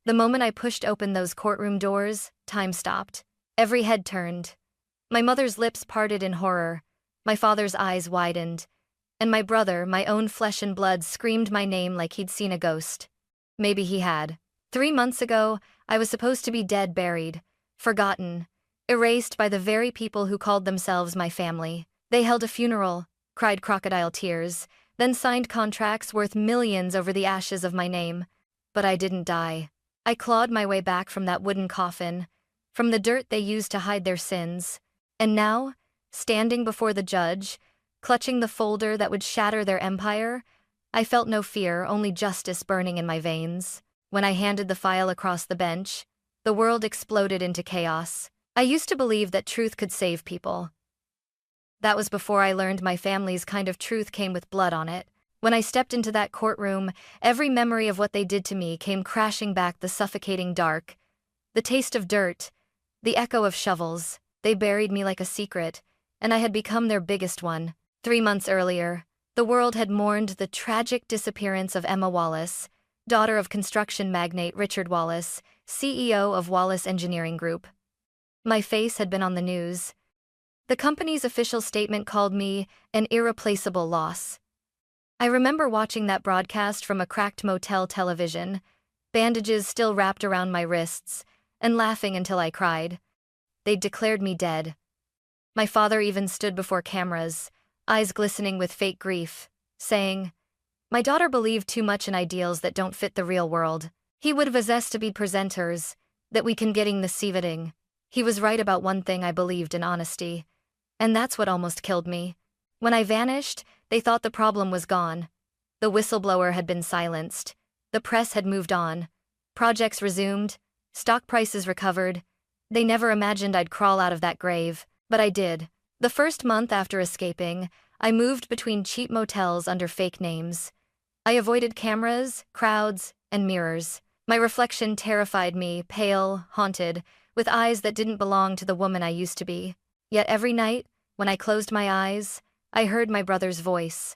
The moment I pushed open those courtroom doors, time stopped. Every head turned. My mother's lips parted in horror, my father's eyes widened, and my brother, my own flesh and blood, screamed my name like he'd seen a ghost. Maybe he had. 3 months ago, I was supposed to be dead, buried, forgotten, erased by the very people who called themselves my family. They held a funeral, cried crocodile tears, then signed contracts worth millions over the ashes of my name. But I didn't die. I clawed my way back from that wooden coffin, from the dirt they used to hide their sins. And now, standing before the judge, clutching the folder that would shatter their empire, I felt no fear, only justice burning in my veins. When I handed the file across the bench, the world exploded into chaos. I used to believe that truth could save people. That was before I learned my family's kind of truth came with blood on it. When I stepped into that courtroom, every memory of what they did to me came crashing back, the suffocating dark, the taste of dirt, the echo of shovels. They buried me like a secret, and I had become their biggest one. 3 months earlier, the world had mourned the tragic disappearance of Emma Wallace, daughter of construction magnate Richard Wallace, CEO of Wallace Engineering Group. My face had been on the news. The company's official statement called me an irreplaceable loss. I remember watching that broadcast from a cracked motel television, bandages still wrapped around my wrists, and laughing until I cried. They'd declared me dead. My father even stood before cameras, eyes glistening with fake grief, saying, "My daughter believed too much in ideals that don't fit the real world. He would have us to be presenters, that we can getting the sieving." He was right about one thing: I believed in honesty. And that's what almost killed me. When I vanished, they thought the problem was gone. The whistleblower had been silenced. The press had moved on. Projects resumed. Stock prices recovered. They never imagined I'd crawl out of that grave, but I did. The first month after escaping, I moved between cheap motels under fake names. I avoided cameras, crowds, and mirrors. My reflection terrified me, pale, haunted, with eyes that didn't belong to the woman I used to be. Yet every night, when I closed my eyes, I heard my brother's voice.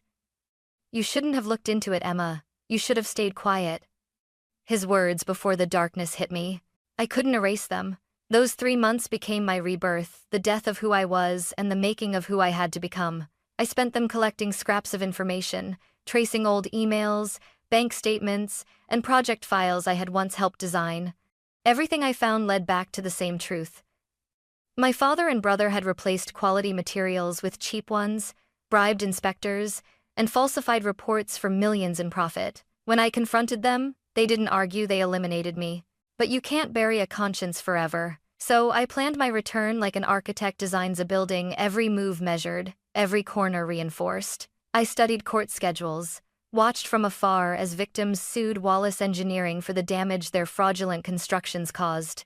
"You shouldn't have looked into it, Emma. You should have stayed quiet." His words before the darkness hit me. I couldn't erase them. Those 3 months became my rebirth, the death of who I was and the making of who I had to become. I spent them collecting scraps of information, tracing old emails, bank statements, and project files I had once helped design. Everything I found led back to the same truth. My father and brother had replaced quality materials with cheap ones, bribed inspectors, and falsified reports for millions in profit. When I confronted them, they didn't argue, they eliminated me. But you can't bury a conscience forever. So I planned my return like an architect designs a building, every move measured, every corner reinforced. I studied court schedules, watched from afar as victims sued Wallace Engineering for the damage their fraudulent constructions caused.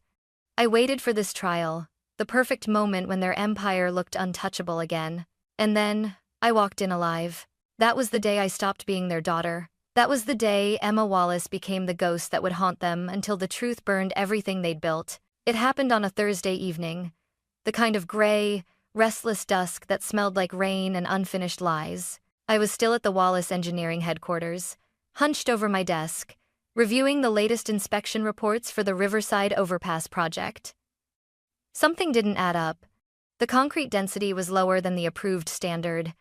I waited for this trial, the perfect moment when their empire looked untouchable again. And then, I walked in alive. That was the day I stopped being their daughter. That was the day Emma Wallace became the ghost that would haunt them until the truth burned everything they'd built. It happened on a Thursday evening, the kind of gray, restless dusk that smelled like rain and unfinished lies. I was still at the Wallace Engineering headquarters, hunched over my desk, reviewing the latest inspection reports for the Riverside Overpass project. Something didn't add up. The concrete density was lower than the approved standard,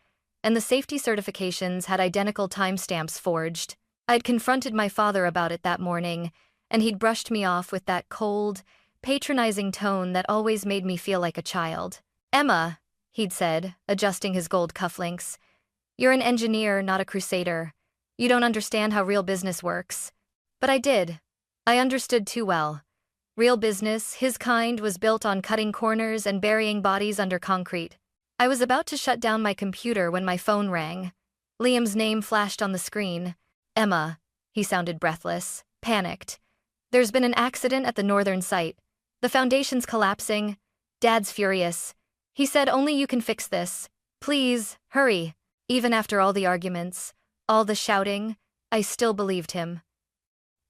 and the safety certifications had identical timestamps forged. I'd confronted my father about it that morning, and he'd brushed me off with that cold, patronizing tone that always made me feel like a child. "Emma," he'd said, adjusting his gold cufflinks, "you're an engineer, not a crusader. You don't understand how real business works." But I did. I understood too well. Real business, his kind, was built on cutting corners and burying bodies under concrete. I was about to shut down my computer when my phone rang. Liam's name flashed on the screen. "Emma," he sounded breathless, panicked. "There's been an accident at the northern site. The foundation's collapsing. Dad's furious. He said only you can fix this. Please, hurry." Even after all the arguments, all the shouting, I still believed him.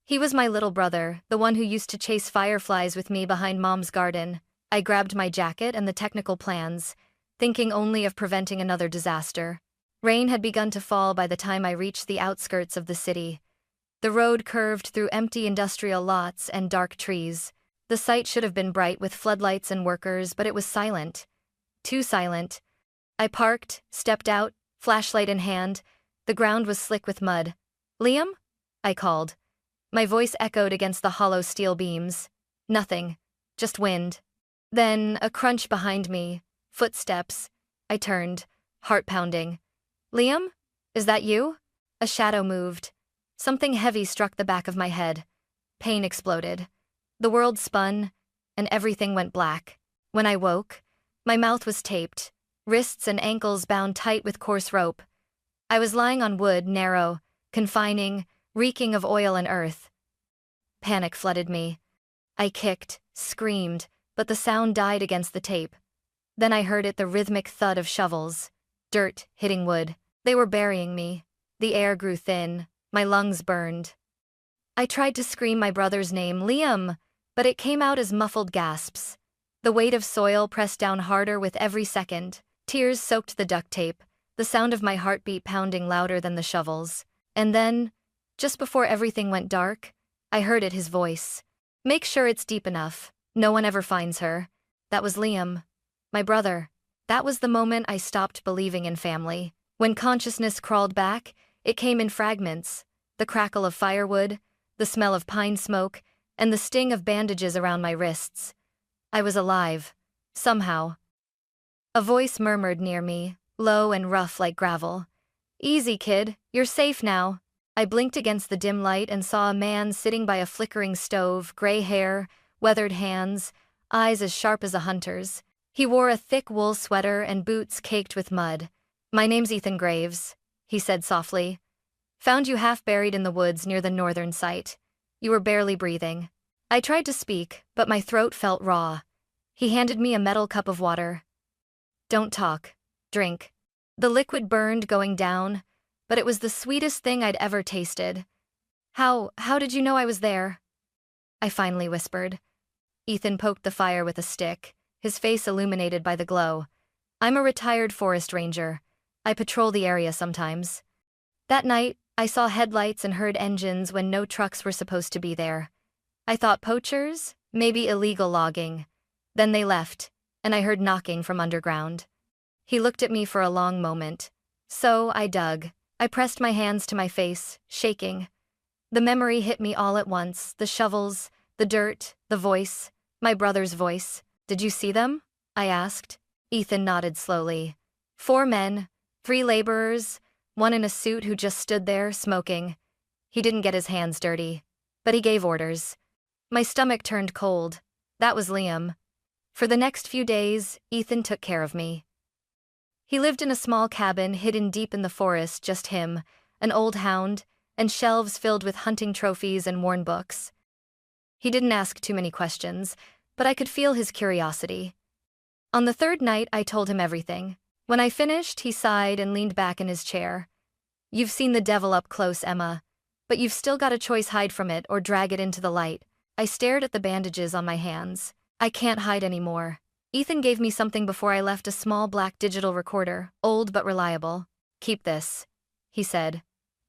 He was my little brother, the one who used to chase fireflies with me behind Mom's garden. I grabbed my jacket and the technical plans, thinking only of preventing another disaster. Rain had begun to fall by the time I reached the outskirts of the city. The road curved through empty industrial lots and dark trees. The sight should have been bright with floodlights and workers, but it was silent. Too silent. I parked, stepped out, flashlight in hand. The ground was slick with mud. "Liam?" I called. My voice echoed against the hollow steel beams. Nothing. Just wind. Then, a crunch behind me. Footsteps. I turned, heart pounding. "Liam? Is that you?" A shadow moved. Something heavy struck the back of my head. Pain exploded. The world spun, and everything went black. When I woke, my mouth was taped, wrists and ankles bound tight with coarse rope. I was lying on wood, narrow, confining, reeking of oil and earth. Panic flooded me. I kicked, screamed, but the sound died against the tape. Then I heard it, the rhythmic thud of shovels, dirt hitting wood. They were burying me. The air grew thin. My lungs burned. I tried to scream my brother's name, "Liam," but it came out as muffled gasps. The weight of soil pressed down harder with every second. Tears soaked the duct tape, the sound of my heartbeat pounding louder than the shovels. And then, just before everything went dark, I heard it, his voice. "Make sure it's deep enough. No one ever finds her." That was Liam. My brother. That was the moment I stopped believing in family. When consciousness crawled back, it came in fragments. The crackle of firewood, the smell of pine smoke, and the sting of bandages around my wrists. I was alive. Somehow. A voice murmured near me, low and rough like gravel. "Easy, kid. You're safe now." I blinked against the dim light and saw a man sitting by a flickering stove, gray hair, weathered hands, eyes as sharp as a hunter's. He wore a thick wool sweater and boots caked with mud. "My name's Ethan Graves," he said softly. "Found you half buried in the woods near the northern site. You were barely breathing." I tried to speak, but my throat felt raw. He handed me a metal cup of water. "Don't talk. Drink." The liquid burned going down, but it was the sweetest thing I'd ever tasted. How did you know I was there?" I finally whispered. Ethan poked the fire with a stick, his face illuminated by the glow. "I'm a retired forest ranger. I patrol the area sometimes. That night, I saw headlights and heard engines when no trucks were supposed to be there. I thought poachers, maybe illegal logging. Then they left, and I heard knocking from underground." He looked at me for a long moment. So I dug. I pressed my hands to my face, shaking. The memory hit me all at once, the shovels, the dirt, the voice, my brother's voice. "Did you see them?" I asked. Ethan nodded slowly. 4 men, 3 laborers, one in a suit who just stood there, smoking. He didn't get his hands dirty, but he gave orders. My stomach turned cold. That was Liam. For the next few days, Ethan took care of me. He lived in a small cabin hidden deep in the forest, just him, an old hound, and shelves filled with hunting trophies and worn books. He didn't ask too many questions, but I could feel his curiosity. On the 3rd night, I told him everything. When I finished, he sighed and leaned back in his chair. "You've seen the devil up close, Emma, but you've still got a choice: hide from it or drag it into the light." I stared at the bandages on my hands. "I can't hide anymore." Ethan gave me something before I left, a small black digital recorder, old but reliable. "Keep this," he said.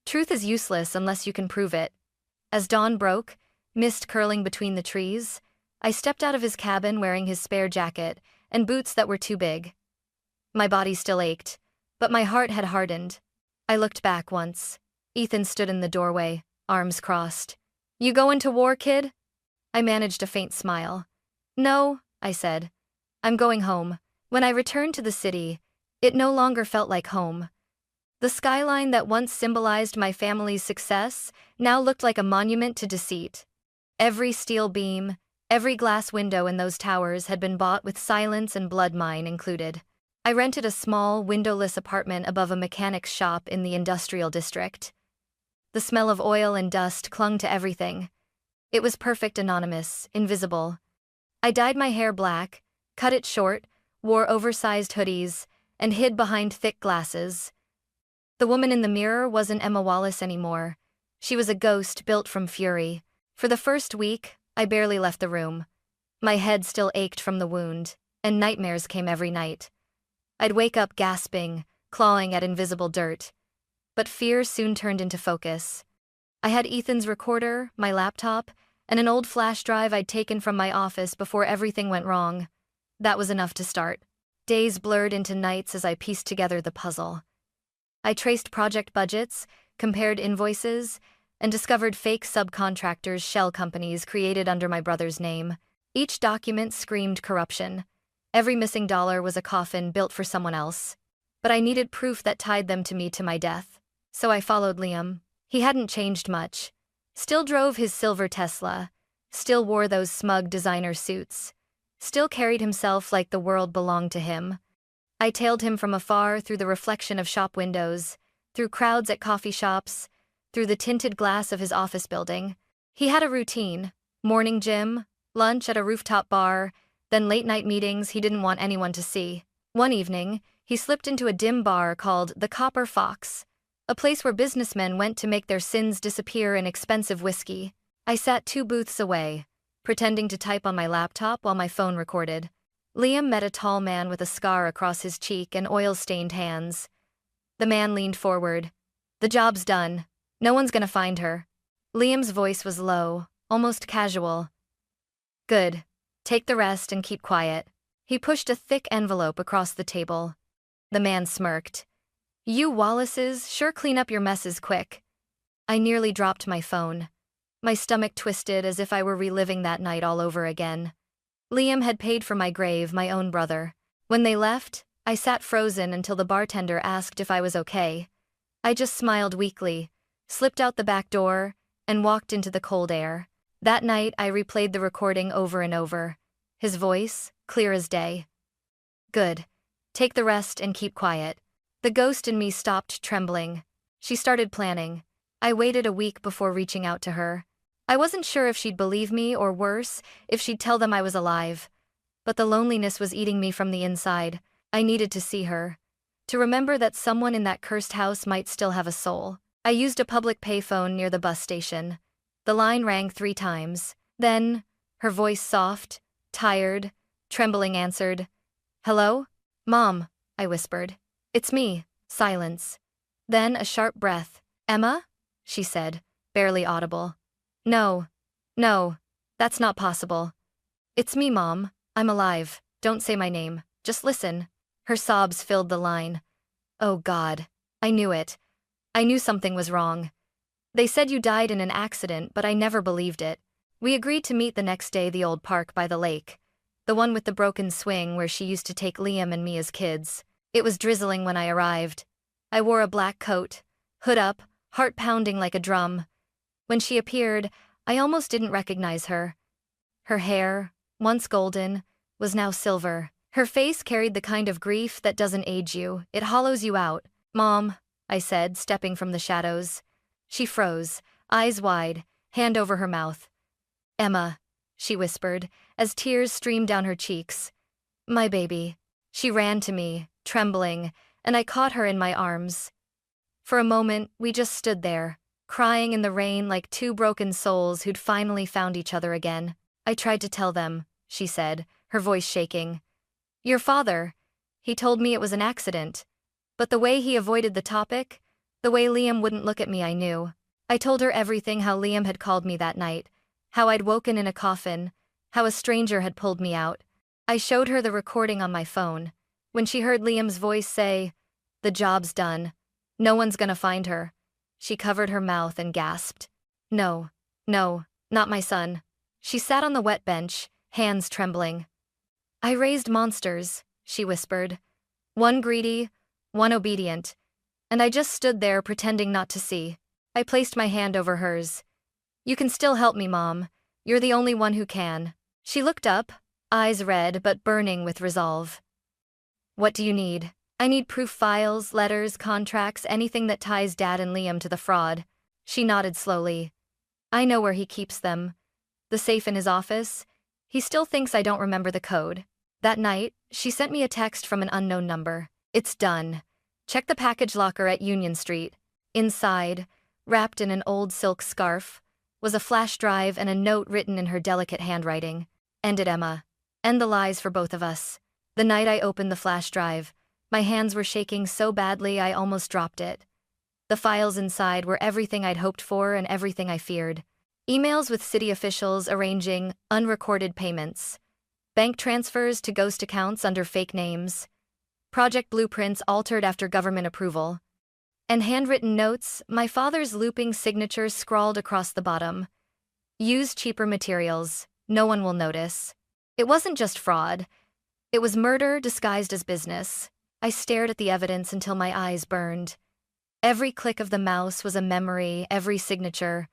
"Truth is useless unless you can prove it." As dawn broke, mist curling between the trees, I stepped out of his cabin wearing his spare jacket and boots that were too big. My body still ached, but my heart had hardened. I looked back once. Ethan stood in the doorway, arms crossed. "You going to war, kid?" I managed a faint smile. "No," I said. "I'm going home." When I returned to the city, it no longer felt like home. The skyline that once symbolized my family's success now looked like a monument to deceit. Every steel beam, every glass window in those towers had been bought with silence and blood, mine included. I rented a small, windowless apartment above a mechanic's shop in the industrial district. The smell of oil and dust clung to everything. It was perfect, anonymous, invisible. I dyed my hair black, cut it short, wore oversized hoodies, and hid behind thick glasses. The woman in the mirror wasn't Emma Wallace anymore. She was a ghost built from fury. For the first week, I barely left the room. My head still ached from the wound, and nightmares came every night. I'd wake up gasping, clawing at invisible dirt. But fear soon turned into focus. I had Ethan's recorder, my laptop, and an old flash drive I'd taken from my office before everything went wrong. That was enough to start. Days blurred into nights as I pieced together the puzzle. I traced project budgets, compared invoices, and discovered fake subcontractors' shell companies created under my brother's name. Each document screamed corruption. Every missing dollar was a coffin built for someone else. But I needed proof that tied them to me to my death. So I followed Liam. He hadn't changed much. Still drove his silver Tesla. Still wore those smug designer suits. Still carried himself like the world belonged to him. I tailed him from afar through the reflection of shop windows, through crowds at coffee shops, through the tinted glass of his office building. He had a routine: morning gym, lunch at a rooftop bar, then late-night meetings he didn't want anyone to see. One evening, he slipped into a dim bar called the Copper Fox, a place where businessmen went to make their sins disappear in expensive whiskey. I sat 2 booths away, pretending to type on my laptop while my phone recorded. Liam met a tall man with a scar across his cheek and oil-stained hands. The man leaned forward. "The job's done. No one's gonna find her." Liam's voice was low, almost casual. "Good. Take the rest and keep quiet." He pushed a thick envelope across the table. The man smirked. "You Wallaces sure clean up your messes quick." I nearly dropped my phone. My stomach twisted as if I were reliving that night all over again. Liam had paid for my grave, my own brother. When they left, I sat frozen until the bartender asked if I was okay. I just smiled weakly, slipped out the back door, and walked into the cold air. That night, I replayed the recording over and over. His voice, clear as day. "Good. Take the rest and keep quiet." The ghost in me stopped trembling. She started planning. I waited a week before reaching out to her. I wasn't sure if she'd believe me or worse, if she'd tell them I was alive. But the loneliness was eating me from the inside. I needed to see her. To remember that someone in that cursed house might still have a soul. I used a public payphone near the bus station. The line rang 3 times. Then, her voice soft, tired, trembling answered. "Hello? Mom," I whispered. "It's me." Silence. Then a sharp breath. "Emma?" she said, barely audible. No, that's not possible." "It's me, Mom. I'm alive. Don't say my name. Just listen." Her sobs filled the line. "Oh God. I knew it. I knew something was wrong. They said you died in an accident, but I never believed it." We agreed to meet the next day, the old park by the lake, the one with the broken swing where she used to take Liam and me as kids. It was drizzling when I arrived. I wore a black coat, hood up, heart pounding like a drum. When she appeared, I almost didn't recognize her. Her hair, once golden, was now silver. Her face carried the kind of grief that doesn't age you, it hollows you out. "Mom," I said, stepping from the shadows. She froze, eyes wide, hand over her mouth. "Emma," she whispered, as tears streamed down her cheeks. "My baby." She ran to me, trembling, and I caught her in my arms. For a moment, we just stood there, crying in the rain like 2 broken souls who'd finally found each other again. "I tried to tell them," she said, her voice shaking. "Your father, he told me it was an accident. But the way he avoided the topic, the way Liam wouldn't look at me, I knew. I told her everything, how Liam had called me that night, how I'd woken in a coffin, how a stranger had pulled me out. I showed her the recording on my phone. When she heard Liam's voice say, 'The job's done. No one's gonna find her,' she covered her mouth and gasped. No, not my son." She sat on the wet bench, hands trembling. "I raised monsters," she whispered. "One greedy, one obedient. And I just stood there pretending not to see." I placed my hand over hers. "You can still help me, Mom. You're the only one who can." She looked up, eyes red but burning with resolve. "What do you need?" "I need proof, files, letters, contracts, anything that ties Dad and Liam to the fraud." She nodded slowly. "I know where he keeps them. The safe in his office. He still thinks I don't remember the code." That night, she sent me a text from an unknown number. "It's done. Check the package locker at Union Street." Inside, wrapped in an old silk scarf, was a flash drive and a note written in her delicate handwriting. "End it, Emma. End the lies for both of us." The night I opened the flash drive, my hands were shaking so badly I almost dropped it. The files inside were everything I'd hoped for and everything I feared. Emails with city officials arranging unrecorded payments, bank transfers to ghost accounts under fake names, project blueprints altered after government approval, and handwritten notes, my father's looping signature scrawled across the bottom. Use cheaper materials, no one will notice. It wasn't just fraud. It was murder disguised as business. I stared at the evidence until my eyes burned. Every click of the mouse was a memory, every signature,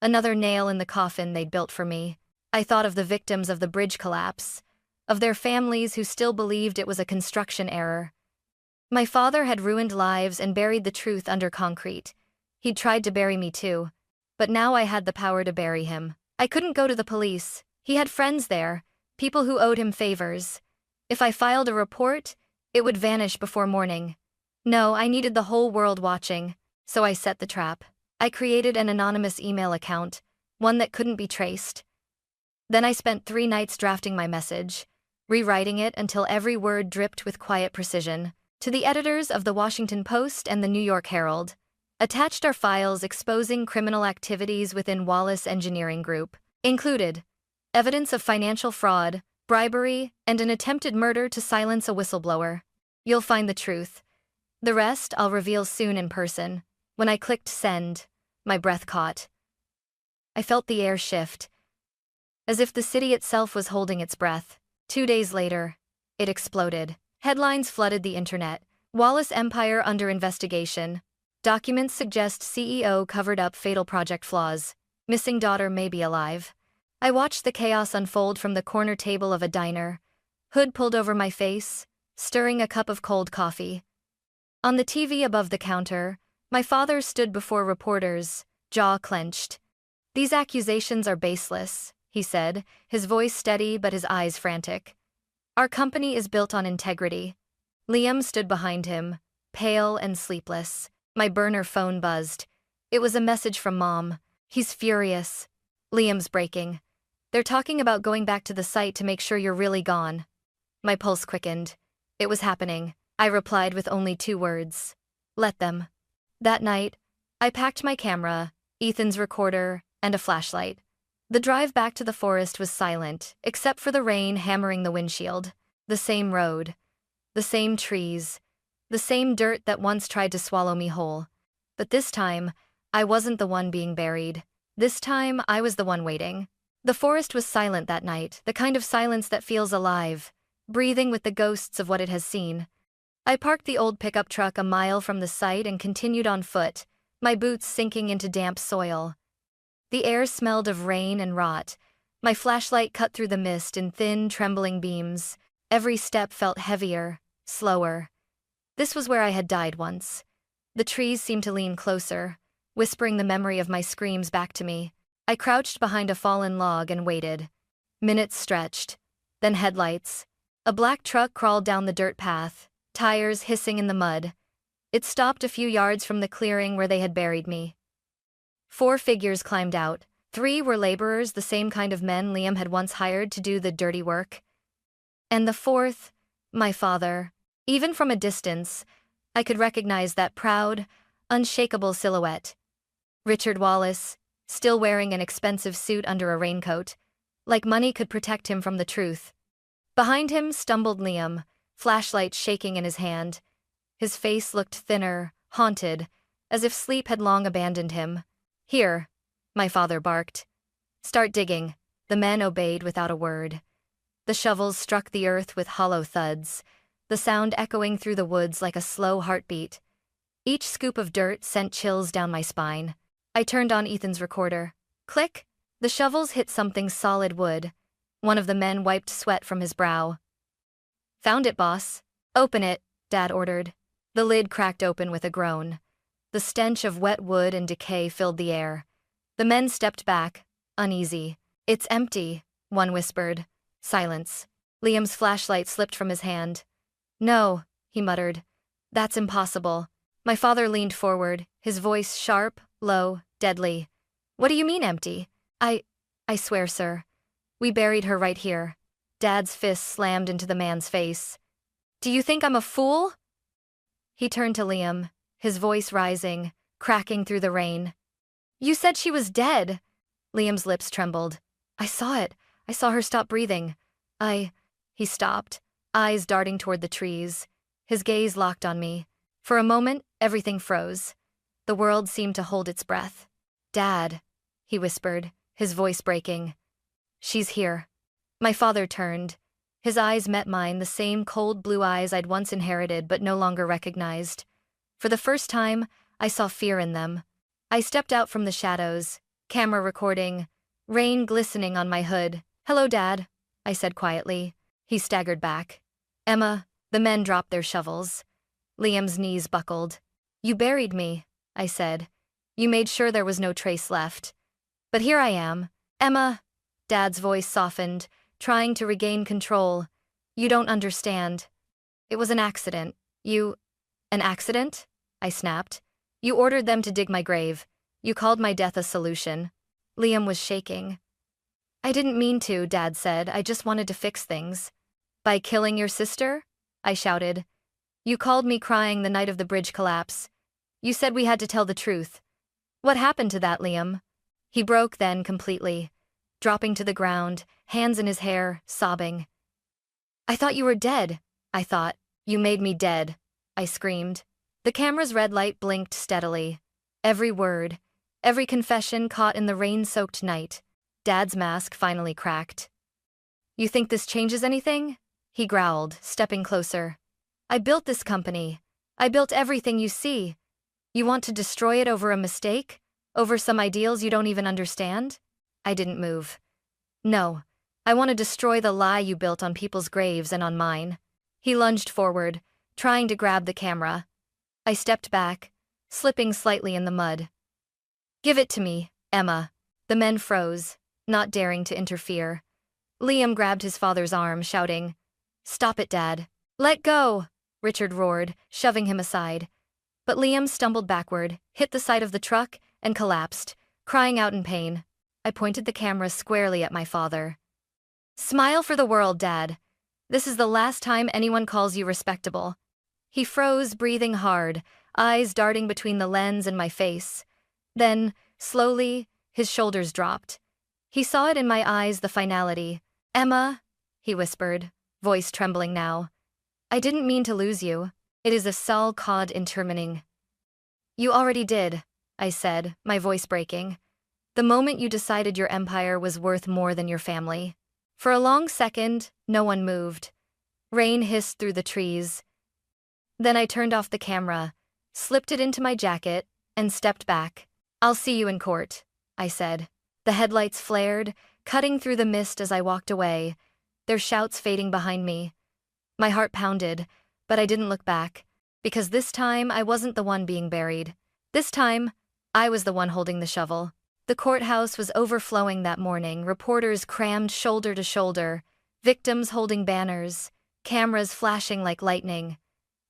another nail in the coffin they'd built for me. I thought of the victims of the bridge collapse, of their families who still believed it was a construction error. My father had ruined lives and buried the truth under concrete. He'd tried to bury me too, but now I had the power to bury him. I couldn't go to the police. He had friends there, people who owed him favors. If I filed a report, it would vanish before morning. No, I needed the whole world watching, so I set the trap. I created an anonymous email account, one that couldn't be traced. Then I spent 3 nights drafting my message, rewriting it until every word dripped with quiet precision. To the editors of the Washington Post and the New York Herald, attached are files exposing criminal activities within Wallace Engineering Group, included evidence of financial fraud, bribery, and an attempted murder to silence a whistleblower. You'll find the truth. The rest I'll reveal soon in person. When I clicked send, my breath caught. I felt the air shift, as if the city itself was holding its breath. 2 days later, it exploded. Headlines flooded the internet. Wallace Empire under investigation. Documents suggest CEO covered up fatal project flaws. Missing daughter may be alive. I watched the chaos unfold from the corner table of a diner, hood pulled over my face, stirring a cup of cold coffee. On the TV above the counter, my father stood before reporters, jaw clenched. "These accusations are baseless," he said, his voice steady but his eyes frantic. "Our company is built on integrity." Liam stood behind him, pale and sleepless. My burner phone buzzed. It was a message from Mom. "He's furious." Liam's breaking. "They're talking about going back to the site to make sure you're really gone." My pulse quickened. It was happening. I replied with only 2 words. "Let them." That night, I packed my camera, Ethan's recorder, and a flashlight. The drive back to the forest was silent, except for the rain hammering the windshield. The same road, the same trees, the same dirt that once tried to swallow me whole. But this time, I wasn't the one being buried. This time, I was the one waiting. The forest was silent that night, the kind of silence that feels alive, breathing with the ghosts of what it has seen. I parked the old pickup truck a mile from the site and continued on foot, my boots sinking into damp soil. The air smelled of rain and rot. My flashlight cut through the mist in thin, trembling beams. Every step felt heavier, slower. This was where I had died once. The trees seemed to lean closer, whispering the memory of my screams back to me. I crouched behind a fallen log and waited. Minutes stretched. Then headlights. A black truck crawled down the dirt path, tires hissing in the mud. It stopped a few yards from the clearing where they had buried me. 4 figures climbed out. 3 were laborers, the same kind of men Liam had once hired to do the dirty work. And the 4th, my father. Even from a distance, I could recognize that proud, unshakable silhouette. Richard Wallace, still wearing an expensive suit under a raincoat, like money could protect him from the truth. Behind him stumbled Liam, flashlight shaking in his hand. His face looked thinner, haunted, as if sleep had long abandoned him. "Here," my father barked. "Start digging." The men obeyed without a word. The shovels struck the earth with hollow thuds, the sound echoing through the woods like a slow heartbeat. Each scoop of dirt sent chills down my spine. I turned on Ethan's recorder. Click! The shovels hit something solid wood. One of the men wiped sweat from his brow. "Found it, boss." "Open it," Dad ordered. The lid cracked open with a groan. The stench of wet wood and decay filled the air. The men stepped back, uneasy. "It's empty," one whispered. Silence. Liam's flashlight slipped from his hand. "No," he muttered. "That's impossible." My father leaned forward, his voice sharp, low, deadly. "What do you mean empty?" I swear, sir. We buried her right here." Dad's fist slammed into the man's face. "Do you think I'm a fool?" He turned to Liam, his voice rising, cracking through the rain. You said she was dead. Liam's lips trembled. I saw it. I saw her stop breathing. He stopped, eyes darting toward the trees. His gaze locked on me. For a moment, everything froze. The world seemed to hold its breath. Dad, he whispered, his voice breaking. She's here. My father turned. His eyes met mine, the same cold blue eyes I'd once inherited but no longer recognized. For the first time, I saw fear in them. I stepped out from the shadows, camera recording, rain glistening on my hood. Hello, Dad, I said quietly. He staggered back. Emma, the men dropped their shovels. Liam's knees buckled. You buried me, I said. You made sure there was no trace left. But here I am. Emma, Dad's voice softened, trying to regain control. You don't understand. It was an accident. An accident? I snapped. You ordered them to dig my grave. You called my death a solution. Liam was shaking. I didn't mean to, Dad said. I just wanted to fix things. By killing your sister? I shouted. You called me crying the night of the bridge collapse. You said we had to tell the truth. What happened to that, Liam? He broke then completely, dropping to the ground, hands in his hair, sobbing. I thought you were dead. I thought. You made me dead, I screamed. The camera's red light blinked steadily. Every word, every confession caught in the rain-soaked night. Dad's mask finally cracked. You think this changes anything? He growled, stepping closer. I built this company. I built everything you see. You want to destroy it over a mistake? Over some ideals you don't even understand? I didn't move. No, I want to destroy the lie you built on people's graves and on mine. He lunged forward, trying to grab the camera. I stepped back, slipping slightly in the mud. Give it to me, Emma. The men froze, not daring to interfere. Liam grabbed his father's arm, shouting, Stop it, Dad. Let go, Richard roared, shoving him aside. But Liam stumbled backward, hit the side of the truck, and collapsed, crying out in pain. I pointed the camera squarely at my father. Smile for the world, Dad. This is the last time anyone calls you respectable. He froze, breathing hard, eyes darting between the lens and my face. Then, slowly, his shoulders dropped. He saw it in my eyes, the finality. Emma, he whispered, voice trembling now. I didn't mean to lose you. It is a sal cod intermining. You already did, I said, my voice breaking. The moment you decided your empire was worth more than your family. For a long second, no one moved. Rain hissed through the trees. Then I turned off the camera, slipped it into my jacket, and stepped back. I'll see you in court, I said. The headlights flared, cutting through the mist as I walked away, their shouts fading behind me. My heart pounded, but I didn't look back, because this time I wasn't the one being buried. This time, I was the one holding the shovel. The courthouse was overflowing that morning, reporters crammed shoulder to shoulder, victims holding banners, cameras flashing like lightning.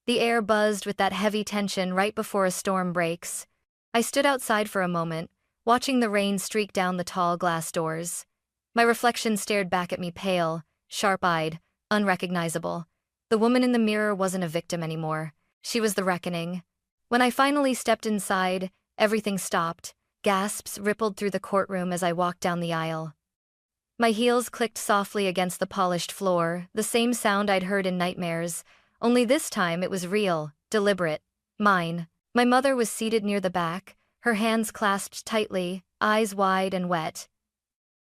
The air buzzed with that heavy tension right before a storm breaks. I stood outside for a moment, watching the rain streak down the tall glass doors. My reflection stared back at me, pale, sharp-eyed, unrecognizable. The woman in the mirror wasn't a victim anymore. She was the reckoning. When I finally stepped inside, everything stopped. Gasps rippled through the courtroom as I walked down the aisle. My heels clicked softly against the polished floor, the same sound I'd heard in nightmares, only this time it was real, deliberate, mine. My mother was seated near the back, her hands clasped tightly, eyes wide and wet.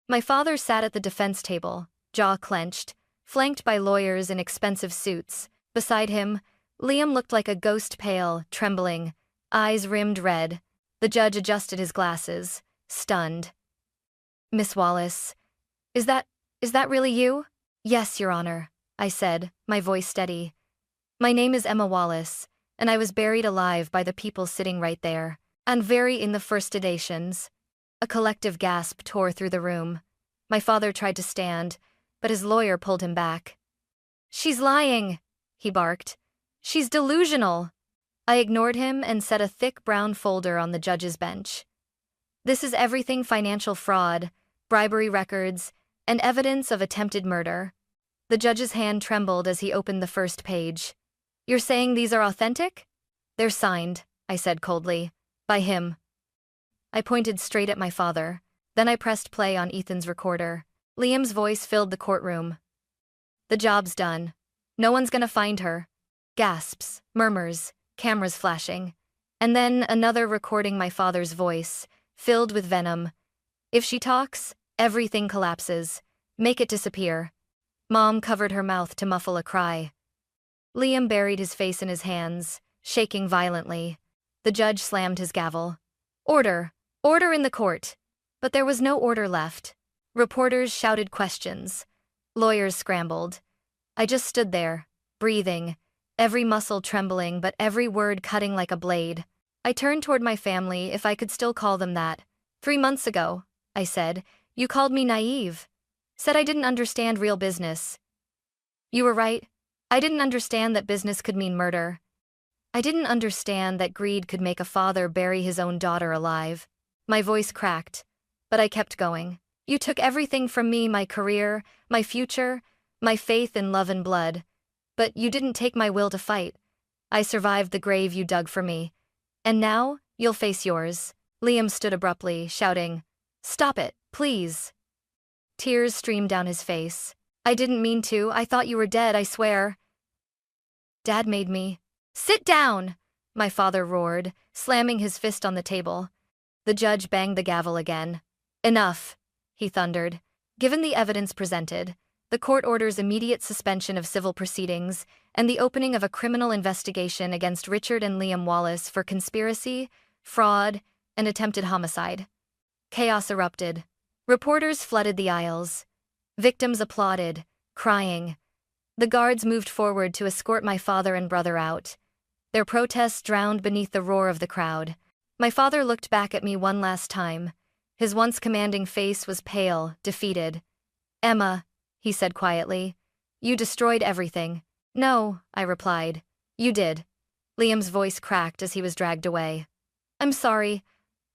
My father sat at the defense table, jaw clenched, flanked by lawyers in expensive suits. Beside him, Liam looked like a ghost, pale, trembling, eyes rimmed red. The judge adjusted his glasses, stunned. Miss Wallace, is that really you? Yes, Your Honor, I said, my voice steady. My name is Emma Wallace, and I was buried alive by the people sitting right there, and very in the first sedations. A collective gasp tore through the room. My father tried to stand, but his lawyer pulled him back. She's lying, he barked. She's delusional. I ignored him and set a thick brown folder on the judge's bench. This is everything: financial fraud, bribery records, and evidence of attempted murder. The judge's hand trembled as he opened the first page. You're saying these are authentic? They're signed, I said coldly. By him. I pointed straight at my father. Then I pressed play on Ethan's recorder. Liam's voice filled the courtroom. The job's done. No one's gonna find her. Gasps, murmurs, cameras flashing. And then another recording my father's voice, filled with venom. If she talks, everything collapses. Make it disappear. Mom covered her mouth to muffle a cry. Liam buried his face in his hands, shaking violently. The judge slammed his gavel. Order! Order in the court! But there was no order left. Reporters shouted questions. Lawyers scrambled. I just stood there, breathing, every muscle trembling but every word cutting like a blade. I turned toward my family, if I could still call them that. 3 months ago, I said, you called me naive. Said I didn't understand real business. You were right. I didn't understand that business could mean murder. I didn't understand that greed could make a father bury his own daughter alive. My voice cracked, but I kept going. You took everything from me, my career, my future, my faith in love and blood. But you didn't take my will to fight. I survived the grave you dug for me. And now, you'll face yours. Liam stood abruptly, shouting, Stop it, please. Tears streamed down his face. I didn't mean to, I thought you were dead, I swear. Dad made me. Sit down! My father roared, slamming his fist on the table. The judge banged the gavel again. Enough, he thundered. Given the evidence presented, the court orders immediate suspension of civil proceedings and the opening of a criminal investigation against Richard and Liam Wallace for conspiracy, fraud, and attempted homicide. Chaos erupted. Reporters flooded the aisles. Victims applauded, crying. The guards moved forward to escort my father and brother out. Their protests drowned beneath the roar of the crowd. My father looked back at me one last time. His once commanding face was pale, defeated. Emma, he said quietly, you destroyed everything. No, I replied. You did. Liam's voice cracked as he was dragged away. I'm sorry,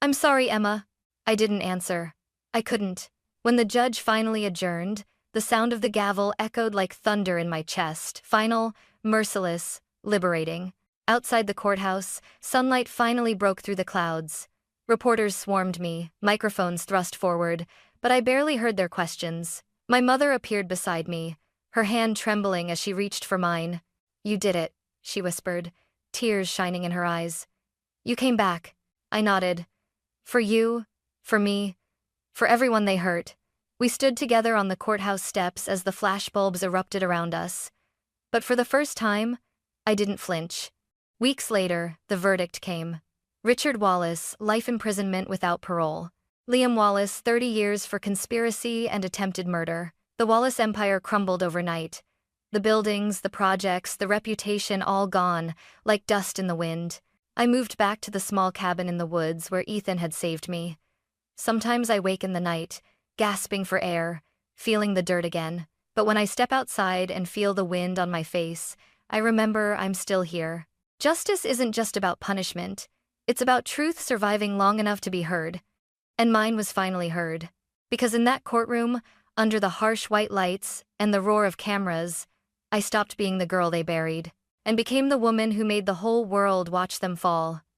Emma. I didn't answer. I couldn't. When the judge finally adjourned, the sound of the gavel echoed like thunder in my chest, final, merciless, liberating. Outside the courthouse, sunlight finally broke through the clouds. Reporters swarmed me, microphones thrust forward, but I barely heard their questions. My mother appeared beside me, her hand trembling as she reached for mine. You did it, she whispered, tears shining in her eyes. You came back. I nodded. For you, for me, for everyone they hurt. We stood together on the courthouse steps as the flashbulbs erupted around us. But for the first time, I didn't flinch. Weeks later, the verdict came. Richard Wallace, life imprisonment without parole. Liam Wallace, 30 years for conspiracy and attempted murder. The Wallace empire crumbled overnight. The buildings, the projects, the reputation all gone, like dust in the wind. I moved back to the small cabin in the woods where Ethan had saved me. Sometimes I wake in the night, gasping for air, feeling the dirt again. But when I step outside and feel the wind on my face, I remember I'm still here. Justice isn't just about punishment. It's about truth surviving long enough to be heard. And mine was finally heard. Because in that courtroom, under the harsh white lights and the roar of cameras, I stopped being the girl they buried and became the woman who made the whole world watch them fall.